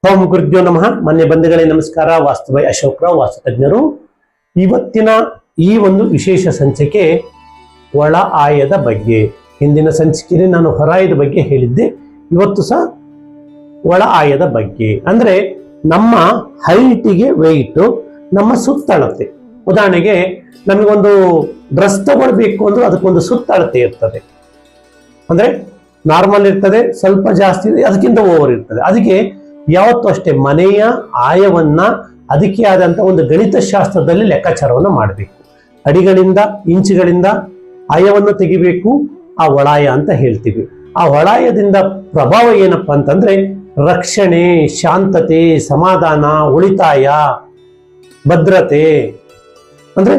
ಓಂ ಗುರುಭ್ಯೋ ನಮಃ. ಮಾನ್ಯ ಬಂಧುಗಳೇ ನಮಸ್ಕಾರ. ವಾಸ್ತುಬೈ ಅಶೋಕರಾವ್, ವಾಸ್ತು ತಜ್ಞರು. ಇವತ್ತಿನ ಈ ಒಂದು ವಿಶೇಷ ಸಂಚಿಕೆ ಒಳ ಆಯದ ಬಗ್ಗೆ. ಹಿಂದಿನ ಸಂಚಿಕೆಯಲ್ಲಿ ನಾನು ಹೊರ ಆಯದ ಬಗ್ಗೆ ಹೇಳಿದ್ದೆ. ಇವತ್ತು ಸಹ ಒಳ ಆಯದ ಬಗ್ಗೆ ಅಂದ್ರೆ ನಮ್ಮ ಹೈಟಿಗೆ ವೆಯ್ಟ್, ನಮ್ಮ ಸುತ್ತಳತೆ. ಉದಾಹರಣೆಗೆ ನಮಗೊಂದು ಡ್ರೆಸ್ ತಗೊಳ್ಬೇಕು ಅಂದ್ರೆ ಅದಕ್ಕೊಂದು ಸುತ್ತಳತೆ ಇರ್ತದೆ. ಅಂದ್ರೆ ನಾರ್ಮಲ್ ಇರ್ತದೆ, ಸ್ವಲ್ಪ ಜಾಸ್ತಿ, ಅದಕ್ಕಿಂತ ಓವರ್ ಇರ್ತದೆ. ಅದಕ್ಕೆ ಯಾವತ್ತೂ ಅಷ್ಟೇ ಮನೆಯ ಆಯವನ್ನ ಅದಕ್ಕೆ ಆದಂತ ಒಂದು ಗಣಿತ ಶಾಸ್ತ್ರದಲ್ಲಿ ಲೆಕ್ಕಾಚಾರವನ್ನು ಮಾಡಬೇಕು. ಅಡಿಗಳಿಂದ ಇಂಚುಗಳಿಂದ ಆಯವನ್ನು ತೆಗಿಬೇಕು. ಆ ಒಳಾಯ ಅಂತ ಹೇಳ್ತೀವಿ. ಆ ಒಳಾಯದಿಂದ ಪ್ರಭಾವ ಏನಪ್ಪಾ ಅಂತಂದ್ರೆ ರಕ್ಷಣೆ, ಶಾಂತತೆ, ಸಮಾಧಾನ, ಉಳಿತಾಯ, ಭದ್ರತೆ. ಅಂದ್ರೆ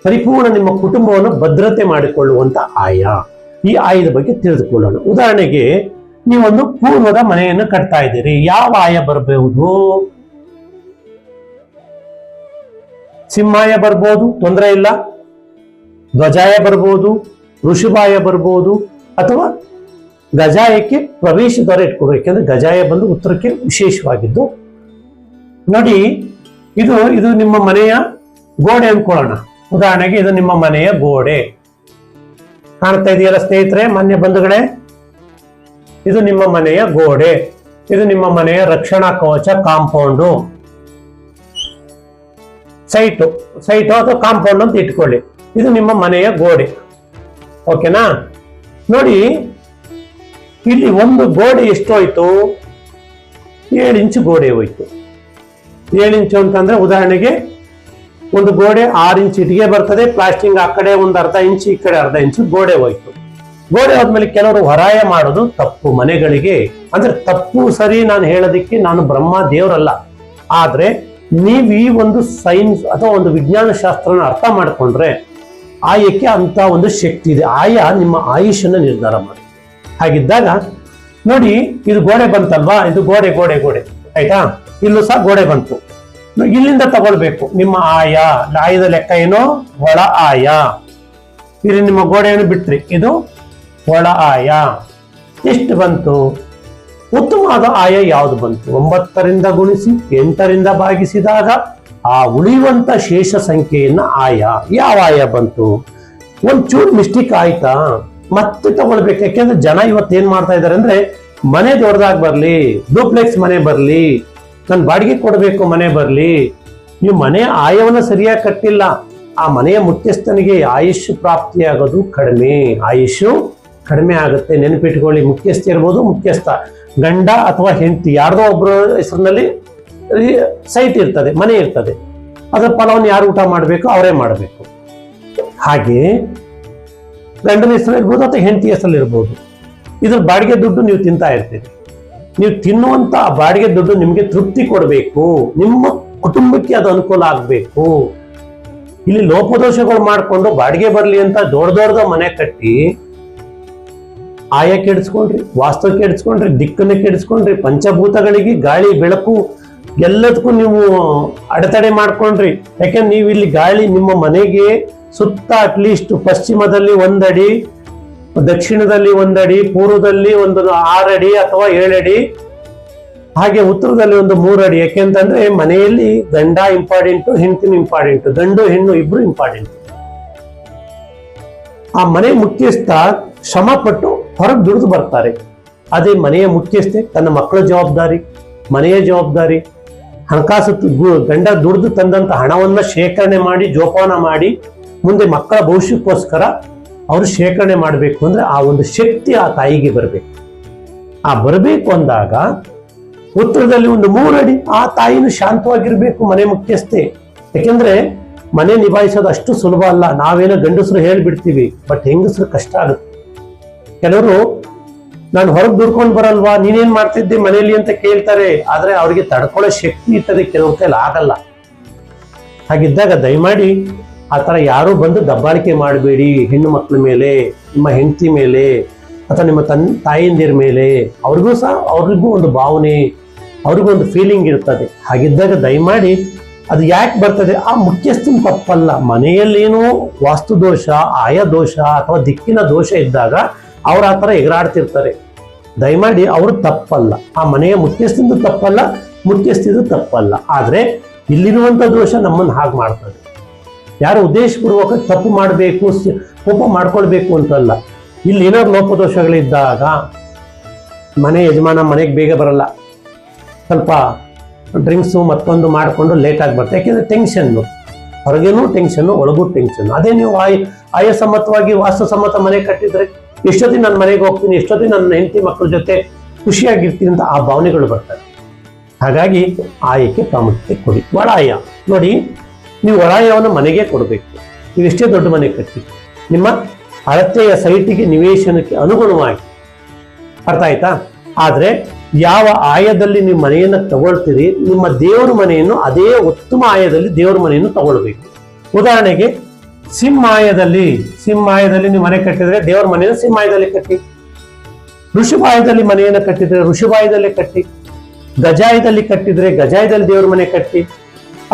ಪರಿಪೂರ್ಣ ನಿಮ್ಮ ಕುಟುಂಬವನ್ನು ಭದ್ರತೆ ಮಾಡಿಕೊಳ್ಳುವಂತ ಆಯ. ಈ ಆಯದ ಬಗ್ಗೆ ತಿಳಿದುಕೊಳ್ಳೋಣ. ಉದಾಹರಣೆಗೆ ನೀವೊಂದು ಪೂರ್ವದ ಮನೆಯನ್ನು ಕಟ್ತಾ ಇದ್ದೀರಿ. ಯಾವ ಆಯ ಬರಬಹುದು? ಸಿಂಹಾಯ ಬರ್ಬೋದು, ತೊಂದರೆ ಇಲ್ಲ. ಧ್ವಜಾಯ ಬರ್ಬೋದು, ಋಷಭಾಯ ಬರ್ಬೋದು, ಅಥವಾ ಗಜಾಯಕ್ಕೆ ಪ್ರವೇಶ ದ್ವಾರ ಇಟ್ಕೊಡ್ಬೇಕು. ಯಾಕಂದ್ರೆ ಗಜಾಯ ಬಂದು ಉತ್ತರಕ್ಕೆ ವಿಶೇಷವಾಗಿದ್ದು. ನೋಡಿ, ಇದು ನಿಮ್ಮ ಮನೆಯ ಗೋಡೆ ಅನ್ಕೊಳ್ಳೋಣ. ಉದಾಹರಣೆಗೆ ಇದು ನಿಮ್ಮ ಮನೆಯ ಗೋಡೆ ಕಾಣ್ತಾ ಇದೆಯಲ್ಲ ಸ್ನೇಹಿತರೆ, ಮಾನ್ಯ ಬಂಧುಗಳೇ. ಇದು ನಿಮ್ಮ ಮನೆಯ ಗೋಡೆ, ಇದು ನಿಮ್ಮ ಮನೆಯ ರಕ್ಷಣಾ ಕವಚ, ಕಾಂಪೌಂಡು, ಸೈಟು ಅಥವಾ ಕಾಂಪೌಂಡ್ ಅಂತ ಇಟ್ಕೊಳ್ಳಿ. ಇದು ನಿಮ್ಮ ಮನೆಯ ಗೋಡೆ. ಓಕೆನಾ? ನೋಡಿ, ಇಲ್ಲಿ ಒಂದು ಗೋಡೆ ಎಷ್ಟು ಹೋಯ್ತು? 7 ಇಂಚು ಗೋಡೆ ಹೋಯ್ತು. 7 ಇಂಚು ಅಂತಂದ್ರೆ ಉದಾಹರಣೆಗೆ ಒಂದು ಗೋಡೆ 6 ಇಂಚು ಇಟ್ಟಿಗೆ ಬರ್ತದೆ. ಪ್ಲಾಸ್ಟಿಂಗ್ ಆ ಕಡೆ ಒಂದು ಅರ್ಧ ಇಂಚು, ಈ ಕಡೆ ಅರ್ಧ ಇಂಚು ಗೋಡೆ ಹೋಯ್ತು. ಗೋಡೆ ಹೋದ್ಮೇಲೆ ಕೆಲವರು ಹೊರಾಯ ಮಾಡೋದು ತಪ್ಪು ಮನೆಗಳಿಗೆ. ಅಂದ್ರೆ ತಪ್ಪು ಸರಿ ನಾನು ಹೇಳೋದಿಕ್ಕೆ ನಾನು ಬ್ರಹ್ಮ ದೇವರಲ್ಲ. ಆದ್ರೆ ನೀವು ಈ ಒಂದು ಸೈನ್ಸ್ ಅಥವಾ ಒಂದು ವಿಜ್ಞಾನ ಶಾಸ್ತ್ರನ ಅರ್ಥ ಮಾಡ್ಕೊಂಡ್ರೆ ಆಯಕ್ಕೆ ಅಂತ ಒಂದು ಶಕ್ತಿ ಇದೆ. ಆಯ ನಿಮ್ಮ ಆಯುಷನ್ನು ನಿರ್ಧಾರ ಮಾಡಿ. ಹಾಗಿದ್ದಾಗ ನೋಡಿ, ಇದು ಗೋಡೆ ಬಂತಲ್ವಾ? ಇದು ಗೋಡೆ ಗೋಡೆ ಗೋಡೆ ಆಯ್ತಾ? ಇಲ್ಲೂ ಸಹ ಗೋಡೆ ಬಂತು. ಇಲ್ಲಿಂದ ತಗೊಳ್ಬೇಕು ನಿಮ್ಮ ಆಯದ ಲೆಕ್ಕ ಏನು? ಒಳ ಆಯ. ಇಲ್ಲಿ ನಿಮ್ಮ ಗೋಡೆಯನ್ನು ಬಿಟ್ರಿ, ಇದು ಒಳ ಆಯ. ಎಷ್ಟು ಬಂತು? ಉತ್ತಮವಾದ ಆಯ ಯಾವುದು ಬಂತು? 9ರಿಂದ ಗುಣಿಸಿ 8ರಿಂದ ಭಾಗಿಸಿದಾಗ ಆ ಉಳಿಯುವಂತ ಶೇಷ ಸಂಖ್ಯೆಯನ್ನ ಆಯ. ಯಾವ ಆಯ ಬಂತು? ಒಂಚೂರು ಮಿಸ್ಟೇಕ್ ಆಯ್ತಾ? ಮತ್ತೆ ತಗೊಳ್ಬೇಕು. ಯಾಕೆಂದ್ರೆ ಜನ ಇವತ್ತೇನ್ ಮಾಡ್ತಾ ಇದಾರೆ ಅಂದ್ರೆ, ಮನೆ ದೊಡ್ಡದಾಗಿ ಬರ್ಲಿ, ಡೂಪ್ಲೆಕ್ಸ್ ಮನೆ ಬರ್ಲಿ, ನಾನು ಬಾಡಿಗೆ ಕೊಡಬೇಕು ಮನೆ ಬರ್ಲಿ. ನೀವು ಮನೆ ಆಯವನ್ನ ಸರಿಯಾಗಿ ಕಟ್ಟಿಲ್ಲ. ಆ ಮನೆಯ ಮುಖ್ಯಸ್ಥನಿಗೆ ಆಯುಷ್ ಪ್ರಾಪ್ತಿಯಾಗೋದು ಕಡಿಮೆ. ಆಯುಷು ಕಡಿಮೆ ಆಗುತ್ತೆ. ನೆನಪಿಟ್ಕೊಳ್ಳಿ. ಮುಖ್ಯಸ್ಥ ಇರ್ಬೋದು, ಮುಖ್ಯಸ್ಥ ಗಂಡ ಅಥವಾ ಹೆಂಡತಿ ಯಾರ್ದೋ ಒಬ್ಬರ ಹೆಸರಿನಲ್ಲಿ ಸೈಟ್ ಇರ್ತದೆ, ಮನೆ ಇರ್ತದೆ. ಅದರ ಫಲವನ್ನು ಯಾರು ಊಟ ಮಾಡಬೇಕು? ಅವರೇ ಮಾಡಬೇಕು. ಹಾಗೆ ಗಂಡನ ಹೆಸರು ಇರ್ಬೋದು ಅಥವಾ ಹೆಂಡತಿ ಹೆಸರಲ್ಲಿ ಇರ್ಬೋದು. ಇದ್ರ ಬಾಡಿಗೆ ದುಡ್ಡು ನೀವು ತಿಂತಾ ಇರ್ತೀರಿ. ನೀವು ತಿನ್ನುವಂತ ಬಾಡಿಗೆ ದುಡ್ಡು ನಿಮ್ಗೆ ತೃಪ್ತಿ ಕೊಡಬೇಕು, ನಿಮ್ಮ ಕುಟುಂಬಕ್ಕೆ ಅದು ಅನುಕೂಲ ಆಗ್ಬೇಕು. ಇಲ್ಲಿ ಲೋಪದೋಷಗಳು ಮಾಡ್ಕೊಂಡು ಬಾಡಿಗೆ ಬರ್ಲಿ ಅಂತ ದೊಡ್ಡ ಮನೆ ಕಟ್ಟಿ ಆಯ ಕೆಡಿಸ್ಕೊಂಡ್ರಿ, ವಾಸ್ತು ಕೆಡಿಸ್ಕೊಂಡ್ರಿ, ದಿಕ್ಕನ್ನು ಕೆಡಿಸ್ಕೊಂಡ್ರಿ, ಪಂಚಭೂತಗಳಿಗೆ ಗಾಳಿ ಬೆಳಕು ಎಲ್ಲದಕ್ಕೂ ನೀವು ಅಡೆತಡೆ ಮಾಡ್ಕೊಂಡ್ರಿ. ಯಾಕಂದ್ರೆ ನೀವು ಇಲ್ಲಿ ಗಾಳಿ ನಿಮ್ಮ ಮನೆಗೆ ಸುತ್ತ ಅಟ್ಲೀಸ್ಟ್ ಪಶ್ಚಿಮದಲ್ಲಿ 1 ಅಡಿ, ದಕ್ಷಿಣದಲ್ಲಿ 1 ಅಡಿ, ಪೂರ್ವದಲ್ಲಿ ಒಂದು 6 ಅಡಿ ಅಥವಾ 7 ಅಡಿ, ಹಾಗೆ ಉತ್ತರದಲ್ಲಿ ಒಂದು 3 ಅಡಿ. ಯಾಕೆಂತಂದ್ರೆ ಮನೆಯಲ್ಲಿ ಗಂಡ ಇಂಪಾರ್ಟೆಂಟ್, ಹೆಂಡತಿನೂ ಇಂಪಾರ್ಟೆಂಟ್, ಗಂಡು ಹೆಣ್ಣು ಇಬ್ರು ಇಂಪಾರ್ಟೆಂಟ್. ಆ ಮನೆ ಮುಖ್ಯಸ್ಥ ಶ್ರಮ ಪಟ್ಟು ಹೊರಗೆ ದುಡಿದು ಬರ್ತಾರೆ. ಅದೇ ಮನೆಯ ಮುಖ್ಯಸ್ಥೆ ತನ್ನ ಮಕ್ಕಳ ಜವಾಬ್ದಾರಿ, ಮನೆಯ ಜವಾಬ್ದಾರಿ, ಹಣಕಾಸು ಗಂಡ ದುಡಿದು ತಂದಂತ ಹಣವನ್ನ ಶೇಖರಣೆ ಮಾಡಿ, ಜೋಪಾನ ಮಾಡಿ, ಮುಂದೆ ಮಕ್ಕಳ ಭವಿಷ್ಯಕ್ಕೋಸ್ಕರ ಅವರು ಶೇಖರಣೆ ಮಾಡಬೇಕು. ಅಂದ್ರೆ ಆ ಒಂದು ಶಕ್ತಿ ಆ ತಾಯಿಗೆ ಬರಬೇಕು. ಆ ಬರಬೇಕು ಅಂದಾಗ ಉತ್ತರದಲ್ಲಿ ಒಂದು 3 ಅಡಿ, ಆ ತಾಯಿನೂ ಶಾಂತವಾಗಿರ್ಬೇಕು, ಮನೆ ಮುಖ್ಯಸ್ಥೆ. ಯಾಕೆಂದ್ರೆ ಮನೆ ನಿಭಾಯಿಸೋದು ಅಷ್ಟು ಸುಲಭ ಅಲ್ಲ. ನಾವೇನೋ ಗಂಡಸರು ಹೇಳ್ಬಿಡ್ತೀವಿ, ಬಟ್ ಹೆಂಗಸರು ಕಷ್ಟ ಆಗುತ್ತೆ. ಕೆಲವರು ನಾನು ಹೊರಗೆ ದುಡ್ಕೊಂಡು ಬರಲ್ವಾ, ನೀನೇನ್ ಮಾಡ್ತಿದ್ದೆ ಮನೆಯಲ್ಲಿ ಅಂತ ಕೇಳ್ತಾರೆ. ಆದ್ರೆ ಅವ್ರಿಗೆ ತಡ್ಕೊಳ್ಳೋ ಶಕ್ತಿ ಇರ್ತದೆ, ಕೆಲವ್ರ ಕೈಲಿ ಆಗಲ್ಲ. ಹಾಗಿದ್ದಾಗ ದಯಮಾಡಿ ಆ ತರ ಯಾರು ಬಂದು ದಬ್ಬಾಳಿಕೆ ಮಾಡಬೇಡಿ. ಹೆಣ್ಣು ಮಕ್ಕಳ ಮೇಲೆ, ನಿಮ್ಮ ಹೆಂಡತಿ ಮೇಲೆ ಅಥವಾ ನಿಮ್ಮ ತಾಯಿಂದಿರ ಮೇಲೆ. ಅವ್ರಿಗೂ ಒಂದು ಭಾವನೆ, ಅವ್ರಿಗೂ ಒಂದು ಫೀಲಿಂಗ್ ಇರ್ತದೆ. ಹಾಗಿದ್ದಾಗ ದಯಮಾಡಿ ಅದು ಯಾಕೆ ಬರ್ತದೆ? ಆ ಮುಖ್ಯಸ್ಥನ ತಪ್ಪಲ್ಲ. ಮನೆಯಲ್ಲೇನೋ ವಾಸ್ತು ದೋಷ, ಆಯ ದೋಷ ಅಥವಾ ದಿಕ್ಕಿನ ದೋಷ ಇದ್ದಾಗ ಅವ್ರು ಆ ಥರ ಎಗರಾಡ್ತಿರ್ತಾರೆ. ದಯಮಾಡಿ ಅವರು ತಪ್ಪಲ್ಲ, ಆ ಮನೆಯ ಮುಖ್ಯಸ್ಥಂದು ತಪ್ಪಲ್ಲ, ಮುಖ್ಯಸ್ಥಿದು ತಪ್ಪಲ್ಲ. ಆದ್ರೆ ಇಲ್ಲಿರುವಂತ ದೋಷ ನಮ್ಮನ್ನು ಹಾಗೆ ಮಾಡ್ತದೆ. ಯಾರು ಉದ್ದೇಶಪೂರ್ವಕ ತಪ್ಪು ಮಾಡಬೇಕು, ಕೋಪ ಮಾಡ್ಕೊಳ್ಬೇಕು ಅಂತಲ್ಲ. ಇಲ್ಲಿ ಏನಾದ್ರು ಲೋಪದೋಷಗಳಿದ್ದಾಗ ಮನೆ ಯಜಮಾನ ಮನೆಗೆ ಬೇಗ ಬರಲ್ಲ, ಸ್ವಲ್ಪ ಡ್ರಿಂಕ್ಸು ಮತ್ತೊಂದು ಮಾಡಿಕೊಂಡು ಲೇಟಾಗಿ ಬರ್ತದೆ. ಯಾಕೆಂದ್ರೆ ಟೆನ್ಷನ್ನು, ಹೊರಗೇನೂ ಟೆನ್ಷನ್ನು, ಒಳಗೂ ಟೆನ್ಷನ್ನು. ಅದೇ ನೀವು ಆಯಸಮ್ಮತವಾಗಿ ವಾಸ್ತುಸಮ್ಮತ ಮನೆ ಕಟ್ಟಿದ್ರೆ ಎಷ್ಟೊತ್ತಿಗೆ ನನ್ನ ಮನೆಗೆ ಹೋಗ್ತೀನಿ, ಎಷ್ಟೊತ್ತಿಗೆ ನನ್ನ ಹೆಂಡತಿ ಮಕ್ಕಳ ಜೊತೆ ಖುಷಿಯಾಗಿರ್ತೀನಿ ಅಂತ ಆ ಭಾವನೆಗಳು ಬರ್ತವೆ. ಹಾಗಾಗಿ ಆಯಕ್ಕೆ ಪ್ರಾಮುಖ್ಯತೆ ಕೊಡಿ. ಒಳಾಯ ನೋಡಿ, ನೀವು ಒಳಾಯವನ್ನು ಮನೆಗೆ ಕೊಡಬೇಕು. ನೀವು ಎಷ್ಟೇ ದೊಡ್ಡ ಮನೆ ಕಟ್ಟಿ ನಿಮ್ಮ ಅಳತೆಯ ಸೈಟಿಗೆ ನಿವೇಶನಕ್ಕೆ ಅನುಗುಣವಾಗಿ, ಅರ್ಥ ಆಯ್ತಾ? ಆದ್ರೆ ಯಾವ ಆಯದಲ್ಲಿ ನೀವು ಮನೆಯನ್ನು ತಗೊಳ್ತೀರಿ, ನಿಮ್ಮ ದೇವರ ಮನೆಯನ್ನು ಅದೇ ಉತ್ತಮ ಆಯದಲ್ಲಿ ದೇವರ ಮನೆಯನ್ನು ತಗೊಳ್ಬೇಕು. ಉದಾಹರಣೆಗೆ ಸಿಂಹಾಯದಲ್ಲಿ ನೀವು ಮನೆ ಕಟ್ಟಿದ್ರೆ ದೇವರ ಮನೆಯನ್ನು ಸಿಂಹಾಯದಲ್ಲಿ ಕಟ್ಟಿ. ಋಷಭಾಯದಲ್ಲಿ ಮನೆಯನ್ನು ಕಟ್ಟಿದ್ರೆ ಋಷಭಾಯದಲ್ಲೇ ಕಟ್ಟಿ. ಗಜಾಯದಲ್ಲಿ ಕಟ್ಟಿದ್ರೆ ಗಜಾಯದಲ್ಲಿ ದೇವರ ಮನೆ ಕಟ್ಟಿ,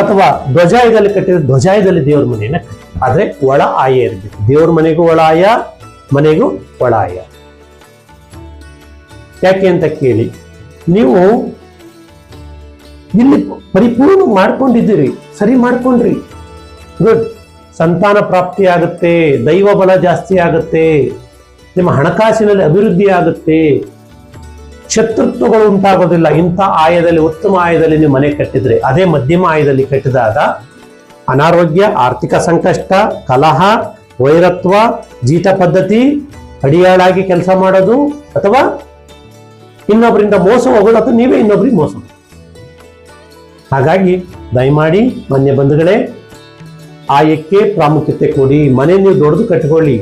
ಅಥವಾ ಧ್ವಜಾಯದಲ್ಲಿ ಕಟ್ಟಿದ್ರೆ ಧ್ವಜಾಯದಲ್ಲಿ ದೇವರ ಮನೆಯನ್ನ ಕಟ್ಟಿ. ಆದ್ರೆ ಒಳ ಆಯ ಇರಬೇಕು. ದೇವರ ಮನೆಗೂ ಒಳ ಆಯ, ಮನೆಗೂ ಒಳ ಆಯ. ಯಾಕೆ ಅಂತ ಕೇಳಿ, ನೀವು ಇಲ್ಲಿ ಪರಿಪೂರ್ಣ ಮಾಡ್ಕೊಂಡಿದ್ದೀರಿ, ಸರಿ ಮಾಡ್ಕೊಂಡ್ರಿ, ಗುಡ್. ಸಂತಾನ ಪ್ರಾಪ್ತಿ ಆಗುತ್ತೆ, ದೈವ ಬಲ ಜಾಸ್ತಿ ಆಗುತ್ತೆ, ನಿಮ್ಮ ಹಣಕಾಸಿನಲ್ಲಿ ಅಭಿವೃದ್ಧಿ ಆಗುತ್ತೆ, ಶತ್ರುತ್ವಗಳು ಉಂಟಾಗೋದಿಲ್ಲ. ಇಂಥ ಆಯದಲ್ಲಿ, ಉತ್ತಮ ಆಯದಲ್ಲಿ ನೀವು ಮನೆ ಕಟ್ಟಿದ್ರೆ. ಅದೇ ಮಧ್ಯಮ ಆಯದಲ್ಲಿ ಕಟ್ಟಿದಾಗ ಅನಾರೋಗ್ಯ, ಆರ್ಥಿಕ ಸಂಕಷ್ಟ, ಕಲಹ, ವೈರತ್ವ, ಜೀತ ಪದ್ಧತಿ, ಅಡಿಯಾಳಾಗಿ ಕೆಲಸ ಮಾಡೋದು, ಅಥವಾ ಇನ್ನೊಬ್ಬರಿಂದ ಮೋಸ ಹೋಗೋದು, ಅಥವಾ ನೀವೇ ಇನ್ನೊಬ್ರಿಗೆ ಮೋಸ. ಹಾಗಾಗಿ ದಯಮಾಡಿ ಮಾನ್ಯ ಬಂಧುಗಳೇ, ಆಯಕ್ಕೆ ಪ್ರಾಮುಖ್ಯತೆ ಕೊಡಿ. ಮನೆ ನೀವು ದೊಡ್ಡದು ಕಟ್ಕೊಳ್ಳಿ,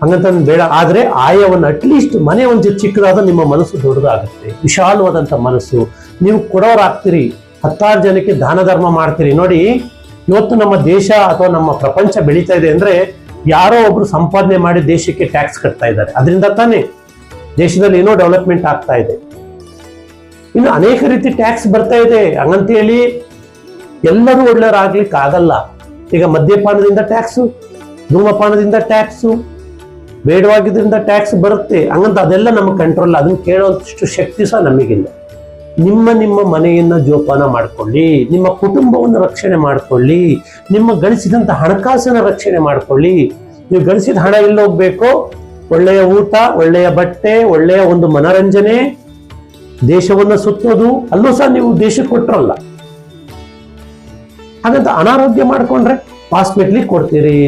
ಹಂಗಂತ ಬೇಡ. ಆದ್ರೆ ಆಯವನ್ನು ಅಟ್ಲೀಸ್ಟ್ ಮನೆ ಒಂದು ಚಿಕ್ಕದಾದ ನಿಮ್ಮ ಮನಸ್ಸು ದೊಡ್ಡದಾಗುತ್ತೆ, ವಿಶಾಲವಾದಂಥ ಮನಸ್ಸು. ನೀವು ಕೊಡೋರಾಗ್ತೀರಿ, 10 ಜನಕ್ಕೆ ದಾನ ಧರ್ಮ ಮಾಡ್ತೀರಿ. ನೋಡಿ, ಇವತ್ತು ನಮ್ಮ ದೇಶ ಅಥವಾ ನಮ್ಮ ಪ್ರಪಂಚ ಬೆಳೀತಾ ಇದೆ ಅಂದ್ರೆ ಯಾರೋ ಒಬ್ರು ಸಂಪಾದನೆ ಮಾಡಿ ದೇಶಕ್ಕೆ ಟ್ಯಾಕ್ಸ್ ಕಟ್ತಾ ಇದ್ದಾರೆ. ಅದರಿಂದ ತಾನೇ ದೇಶದಲ್ಲಿ ಏನೋ ಡೆವಲಪ್ಮೆಂಟ್ ಆಗ್ತಾ ಇದೆ. ಇನ್ನು ಅನೇಕ ರೀತಿ ಟ್ಯಾಕ್ಸ್ ಬರ್ತಾ ಇದೆ. ಹಂಗಂತೇಳಿ ಎಲ್ಲರೂ ಒಳ್ಳೆಯವರಾಗ್ಲಿಕ್ಕೆ ಆಗಲ್ಲ. ಈಗ ಮದ್ಯಪಾನದಿಂದ ಟ್ಯಾಕ್ಸು, ಧೂಮಪಾನದಿಂದ ಟ್ಯಾಕ್ಸು, ಬೇಡವಾಗಿದ್ರಿಂದ ಟ್ಯಾಕ್ಸ್ ಬರುತ್ತೆ. ಹಂಗಂತ ಅದೆಲ್ಲ ನಮ್ಮ ಕಂಟ್ರೋಲ್, ಅದನ್ನ ಕೇಳೋಷ್ಟು ಶಕ್ತಿ ಸಹ ನಮಗಿಲ್ಲ. ನಿಮ್ಮ ಮನೆಯನ್ನ ಜೋಪಾನ ಮಾಡ್ಕೊಳ್ಳಿ, ನಿಮ್ಮ ಕುಟುಂಬವನ್ನು ರಕ್ಷಣೆ ಮಾಡ್ಕೊಳ್ಳಿ, ನಿಮ್ಮ ಗಳಿಸಿದಂತ ಹಣಕಾಸನ್ನ ರಕ್ಷಣೆ ಮಾಡ್ಕೊಳ್ಳಿ. ನೀವು ಗಳಿಸಿದ ಹಣ ಎಲ್ಲಿ ಹೋಗ್ಬೇಕು? ಒಳ್ಳೆಯ ಊಟ, ಒಳ್ಳೆಯ ಬಟ್ಟೆ, ಒಳ್ಳೆಯ ಒಂದು ಮನರಂಜನೆ, ದೇಶವನ್ನು ಸುತ್ತೋದು, ಅಲ್ಲೂ ಸಹ ನೀವು ದೇಶಕ್ಕೆ ಕೊಟ್ರಲ್ಲ. ಹಾಗಂತ ಅನಾರೋಗ್ಯ ಮಾಡ್ಕೊಂಡ್ರೆ ಹಾಸ್ಪಿಟ್ಲಿಗೆ ಕೊಡ್ತೀರಿ,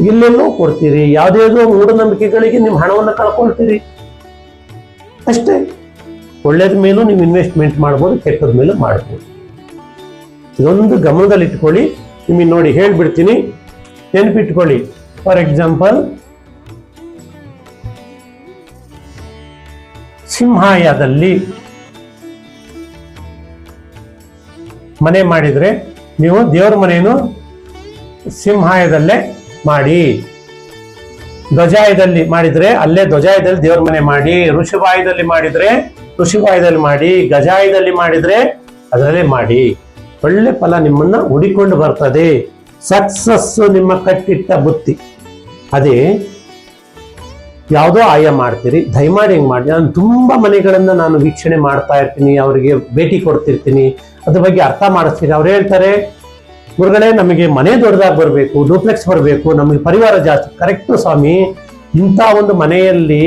ಇಲ್ಲೆಲ್ಲೋ ಕೊಡ್ತೀರಿ, ಯಾವುದೇದೋ ಮೂಢನಂಬಿಕೆಗಳಿಗೆ ನಿಮ್ಮ ಹಣವನ್ನು ಕಳ್ಕೊಳ್ತೀರಿ ಅಷ್ಟೇ. ಒಳ್ಳೇದ ಮೇಲೂ ನೀವು ಇನ್ವೆಸ್ಟ್ಮೆಂಟ್ ಮಾಡ್ಬೋದು, ಕೆಟ್ಟದ ಮೇಲೂ ಮಾಡ್ಬೋದು. ಇದೊಂದು ಗಮನದಲ್ಲಿ ಇಟ್ಕೊಳ್ಳಿ. ನಿಮಗೆ ನೋಡಿ ಹೇಳ್ಬಿಡ್ತೀನಿ, ನೆನಪಿಟ್ಕೊಳ್ಳಿ. ಫಾರ್ ಎಕ್ಸಾಂಪಲ್, ಸಿಂಹಾಯದಲ್ಲಿ ಮನೆ ಮಾಡಿದ್ರೆ ನೀವು ದೇವರ ಮನೆಯನ್ನು ಸಿಂಹಾಯದಲ್ಲೇ ಮಾಡಿ. ಧ್ವಜಾಯದಲ್ಲಿ ಮಾಡಿದ್ರೆ ಅಲ್ಲೇ ಧ್ವಜಾಯದಲ್ಲಿ ದೇವರ ಮನೆ ಮಾಡಿ. ಋಷಭಾಯದಲ್ಲಿ ಮಾಡಿದ್ರೆ ಋಷಭಾಯದಲ್ಲಿ ಮಾಡಿ. ಗಜಾಯದಲ್ಲಿ ಮಾಡಿದ್ರೆ ಅದರಲ್ಲೇ ಮಾಡಿ. ಒಳ್ಳೆ ಫಲ ನಿಮ್ಮನ್ನ ಹುಡಿಕೊಂಡು ಬರ್ತದೆ. ಸಕ್ಸಸ್ಸು ನಿಮ್ಮ ಕಟ್ಟಿಟ್ಟ ಬುತ್ತಿ. ಅದೇ ಯಾವುದೋ ಆಯ ಮಾಡ್ತೀರಿ, ದಯಮಾಡಿ ಹಿಂಗೆ ಮಾಡಿ. ನಾನು ತುಂಬಾ ಮನೆಗಳನ್ನ ನಾನು ವೀಕ್ಷಣೆ ಮಾಡ್ತಾ ಇರ್ತೀನಿ, ಅವರಿಗೆ ಭೇಟಿ ಕೊಡ್ತಿರ್ತೀನಿ, ಅದ್ರ ಬಗ್ಗೆ ಅರ್ಥ ಮಾಡಿಸ್ತೀನಿ. ಅವ್ರು ಹೇಳ್ತಾರೆ, ಗುರುಗಳೇ ನಮಗೆ ಮನೆ ದೊಡ್ಡದಾಗಿ ಬರಬೇಕು, ಡೂಪ್ಲೆಕ್ಸ್ ಬರಬೇಕು, ನಮಗೆ ಪರಿವಾರ ಜಾಸ್ತಿ. ಕರೆಕ್ಟು ಸ್ವಾಮಿ. ಇಂಥ ಒಂದು ಮನೆಯಲ್ಲಿ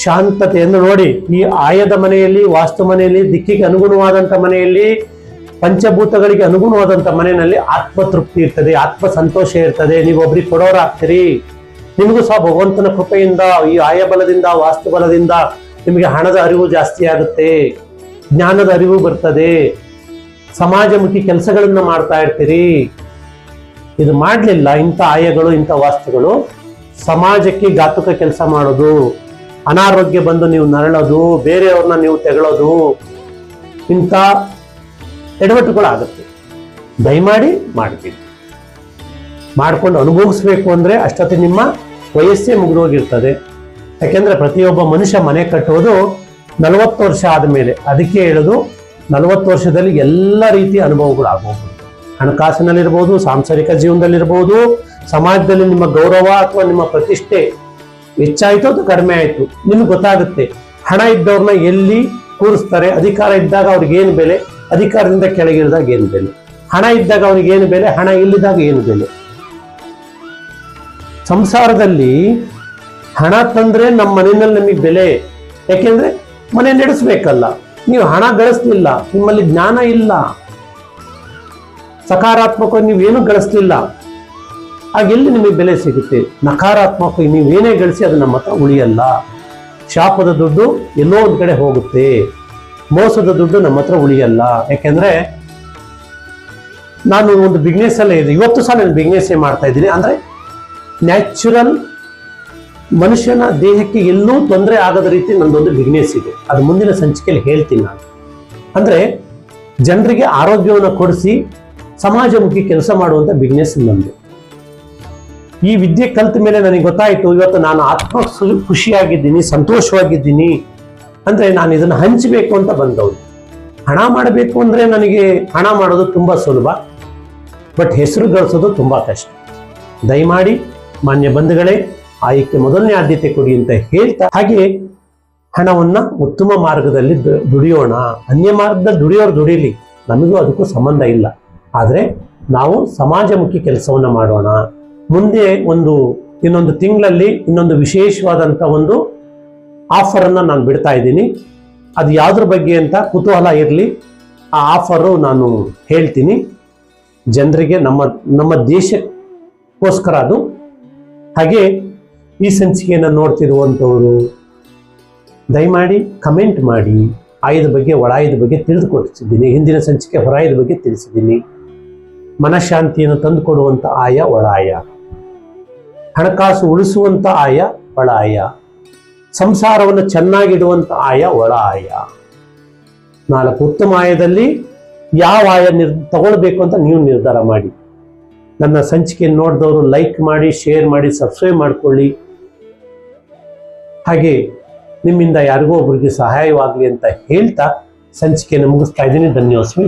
ಶಾಂತತೆಯನ್ನು ನೋಡಿ. ಈ ಆಯದ ಮನೆಯಲ್ಲಿ, ವಾಸ್ತು ಮನೆಯಲ್ಲಿ, ದಿಕ್ಕಿಗೆ ಅನುಗುಣವಾದಂಥ ಮನೆಯಲ್ಲಿ, ಪಂಚಭೂತಗಳಿಗೆ ಅನುಗುಣವಾದಂಥ ಮನೆಯಲ್ಲಿ ಆತ್ಮತೃಪ್ತಿ ಇರ್ತದೆ, ಆತ್ಮ ಸಂತೋಷ ಇರ್ತದೆ. ನೀವು ಒಬ್ರಿಗೆ ಕೊಡೋರಾಗ್ತೀರಿ. ನಿಮಗೂ ಸಹ ಭಗವಂತನ ಕೃಪೆಯಿಂದ, ಈ ಆಯ ಬಲದಿಂದ, ವಾಸ್ತು ಬಲದಿಂದ ನಿಮಗೆ ಹಣದ ಅರಿವು ಜಾಸ್ತಿ ಆಗುತ್ತೆ, ಜ್ಞಾನದ ಅರಿವು ಬರ್ತದೆ, ಸಮಾಜಮುಖಿ ಕೆಲಸಗಳನ್ನ ಮಾಡ್ತಾ ಇರ್ತೀರಿ. ಇದು ಮಾಡಲಿಲ್ಲ ಇಂಥ ಆಯಗಳು, ಇಂಥ ವಾಸ್ತುಗಳು, ಸಮಾಜಕ್ಕೆ ಘಾತುಕ ಕೆಲಸ ಮಾಡೋದು, ಅನಾರೋಗ್ಯ ಬಂದು ನೀವು ನರಳೋದು, ಬೇರೆಯವ್ರನ್ನ ನೀವು ತೆಗಳೋದು, ಇಂಥ ಎಡವಟ್ಟುಗಳಾಗುತ್ತೆ. ದಯಮಾಡಿ ಮಾಡ್ತೀವಿ. ಮಾಡ್ಕೊಂಡು ಅನುಭವಿಸ್ಬೇಕು ಅಂದ್ರೆ ಅಷ್ಟೊತ್ತಿಗೆ ನಿಮ್ಮ ವಯಸ್ಸೇ ಮುಗಿದೋಗಿರ್ತದೆ. ಯಾಕೆಂದ್ರೆ ಪ್ರತಿಯೊಬ್ಬ ಮನುಷ್ಯ ಮನೆ ಕಟ್ಟುವುದು 40 ವರ್ಷ ಆದಮೇಲೆ. ಅದಕ್ಕೆ ಹೇಳೋದು 40 ವರ್ಷದಲ್ಲಿ ಎಲ್ಲ ರೀತಿಯ ಅನುಭವಗಳು ಆಗಬಹುದು. ಹಣಕಾಸಿನಲ್ಲಿರ್ಬೋದು, ಸಾಂಸಾರಿಕ ಜೀವನದಲ್ಲಿರ್ಬೋದು, ಸಮಾಜದಲ್ಲಿ ನಿಮ್ಮ ಗೌರವ ಅಥವಾ ನಿಮ್ಮ ಪ್ರತಿಷ್ಠೆ ಹೆಚ್ಚಾಯ್ತು ಅಥವಾ ಕಡಿಮೆ ಆಯ್ತು ನಿಮ್ಗೆ ಗೊತ್ತಾಗುತ್ತೆ. ಹಣ ಇದ್ದವ್ರನ್ನ ಎಲ್ಲಿ ಕೂರಿಸ್ತಾರೆ. ಅಧಿಕಾರ ಇದ್ದಾಗ ಅವ್ರಿಗೆ ಏನು ಬೆಲೆ, ಅಧಿಕಾರದಿಂದ ಕೆಳಗಿಳಿದಾಗ ಏನು ಬೆಲೆ, ಹಣ ಇದ್ದಾಗ ಅವ್ರಿಗೆ ಏನು ಬೆಲೆ, ಹಣ ಇಲ್ಲಿದಾಗ ಏನು ಬೆಲೆ. ಸಂಸಾರದಲ್ಲಿ ಹಣ ತಂದ್ರೆ ನಮ್ಮ ಮನೆಯಲ್ಲಿ ನಮಗೆ ಬೆಲೆ. ಯಾಕೆಂದ್ರೆ ಮನೆ ನಡೆಸ್ಬೇಕಲ್ಲ. ನೀವು ಹಣ ಗಳಿಸ್ಲಿಲ್ಲ, ನಿಮ್ಮಲ್ಲಿ ಜ್ಞಾನ ಇಲ್ಲ, ಸಕಾರಾತ್ಮಕವಾಗಿ ನೀವೇನು ಗಳಿಸ್ಲಿಲ್ಲ, ಆಗೆಲ್ಲಿ ನಿಮಗೆ ಬೆಲೆ ಸಿಗುತ್ತೆ? ನಕಾರಾತ್ಮಕವಾಗಿ ನೀವೇನೇ ಗಳಿಸಿ ಅದು ನಮ್ಮ ಹತ್ರ ಉಳಿಯಲ್ಲ. ಶಾಪದ ದುಡ್ಡು ಎಲ್ಲೋ ಒಂದ್ ಕಡೆ ಹೋಗುತ್ತೆ, ಮೋಸದ ದುಡ್ಡು ನಮ್ಮ ಹತ್ರ ಉಳಿಯಲ್ಲ. ಯಾಕೆಂದ್ರೆ ನಾನು ಒಂದು ಬಿಸ್ನೆಸ್ ಅಲ್ಲೇ ಇದೆ, ಇವತ್ತು ಸಹ ನಾನು ಬಿಸ್ನೆಸ್ ಮಾಡ್ತಾ ಇದ್ದೀನಿ. ಅಂದ್ರೆ ನ್ಯಾಚುರಲ್ ಮನುಷ್ಯನ ದೇಹಕ್ಕೆ ಎಲ್ಲೂ ತೊಂದರೆ ಆಗದ ರೀತಿ ನಂದೊಂದು ಬಿಸ್ನೆಸ್ ಇದೆ. ಅದು ಮುಂದಿನ ಸಂಚಿಕೆಯಲ್ಲಿ ಹೇಳ್ತೀನಿ ನಾನು. ಅಂದ್ರೆ ಜನರಿಗೆ ಆರೋಗ್ಯವನ್ನು ಕೊಡಿಸಿ ಸಮಾಜಮುಖಿ ಕೆಲಸ ಮಾಡುವಂತ ಬಿಸ್ನೆಸ್ ನಂದು. ಈ ವಿದ್ಯೆ ಕಲ್ತ ಮೇಲೆ ನನಗೆ ಗೊತ್ತಾಯ್ತು, ಇವತ್ತು ನಾನು ಆತ್ಮ ಖುಷಿಯಾಗಿದ್ದೀನಿ, ಸಂತೋಷವಾಗಿದ್ದೀನಿ. ಅಂದ್ರೆ ನಾನು ಇದನ್ನು ಹಂಚಬೇಕು ಅಂತ ಬಂದವರು. ಹಣ ಮಾಡಬೇಕು ಅಂದ್ರೆ ನನಗೆ ಹಣ ಮಾಡೋದು ತುಂಬಾ ಸುಲಭ, ಬಟ್ ಹೆಸರು ಗಳಿಸೋದು ತುಂಬಾ ಕಷ್ಟ. ದಯಮಾಡಿ ಮಾನ್ಯ ಬಂಧುಗಳೇ, ಆಯ್ಕೆ ಮೊದಲನೇ ಆದ್ಯತೆ ಕೊಡಿ ಅಂತ ಹೇಳ್ತಾ, ಹಾಗೆ ಹಣವನ್ನ ಉತ್ತಮ ಮಾರ್ಗದಲ್ಲಿ ದುಡಿಯೋಣ. ಅನ್ಯ ಮಾರ್ಗದಲ್ಲಿ ದುಡಿಯೋರು ದುಡಿಲಿ, ನಮಗೂ ಅದಕ್ಕೂ ಸಂಬಂಧ ಇಲ್ಲ. ಆದ್ರೆ ನಾವು ಸಮಾಜಮುಖಿ ಕೆಲಸವನ್ನ ಮಾಡೋಣ. ಮುಂದೆ ಇನ್ನೊಂದು ತಿಂಗಳಲ್ಲಿ ಇನ್ನೊಂದು ವಿಶೇಷವಾದಂತ ಒಂದು ಆಫರ್ ಅನ್ನ ನಾನು ಬಿಡ್ತಾ ಇದ್ದೀನಿ. ಅದು ಯಾವ್ದ್ರ ಬಗ್ಗೆ ಅಂತ ಕುತೂಹಲ ಇರಲಿ, ಆ ಆಫರು ನಾನು ಹೇಳ್ತೀನಿ ಜನರಿಗೆ, ನಮ್ಮ ದೇಶಕ್ಕೋಸ್ಕರ ಅದು. ಹಾಗೆ ಈ ಸಂಚಿಕೆಯನ್ನು ನೋಡ್ತಿರುವಂಥವರು ದಯಮಾಡಿ ಕಮೆಂಟ್ ಮಾಡಿ. ಆಯದ ಬಗ್ಗೆ ಒಳಾಯದ ಬಗ್ಗೆ ತಿಳಿದುಕೊಟ್ಟಿದ್ದೀನಿ. ಹಿಂದಿನ ಸಂಚಿಕೆ ಹೊರಾಯದ ಬಗ್ಗೆ ತಿಳಿಸಿದ್ದೀನಿ. ಮನಃಶಾಂತಿಯನ್ನು ತಂದುಕೊಡುವಂತ ಆಯ ಒಳಾಯ, ಹಣಕಾಸು ಉಳಿಸುವಂತ ಆಯ ಒಳಾಯ, ಸಂಸಾರವನ್ನು ಚೆನ್ನಾಗಿಡುವಂತ ಆಯ ಒಳ ಆಯ. 4 ಉತ್ತಮ ಆಯದಲ್ಲಿ ಯಾವ ಆಯ ತಗೊಳ್ಬೇಕು ಅಂತ ನೀವು ನಿರ್ಧಾರ ಮಾಡಿ. ನನ್ನ ಸಂಚಿಕೆಯನ್ನು ನೋಡಿದವರು ಲೈಕ್ ಮಾಡಿ, ಶೇರ್ ಮಾಡಿ, ಸಬ್ಸ್ಕ್ರೈಬ್ ಮಾಡ್ಕೊಳ್ಳಿ. ಹಾಗೆ ನಿಮ್ಮಿಂದ ಯಾರಿಗೋ ಒಬ್ಬರಿಗೆ ಸಹಾಯವಾಗಲಿ ಅಂತ ಹೇಳ್ತಾ ಸಂಚಿಕೆಯನ್ನು ಮುಗಿಸ್ತಾ ಇದ್ದೀನಿ. ಧನ್ಯೋಸ್ಮಿ.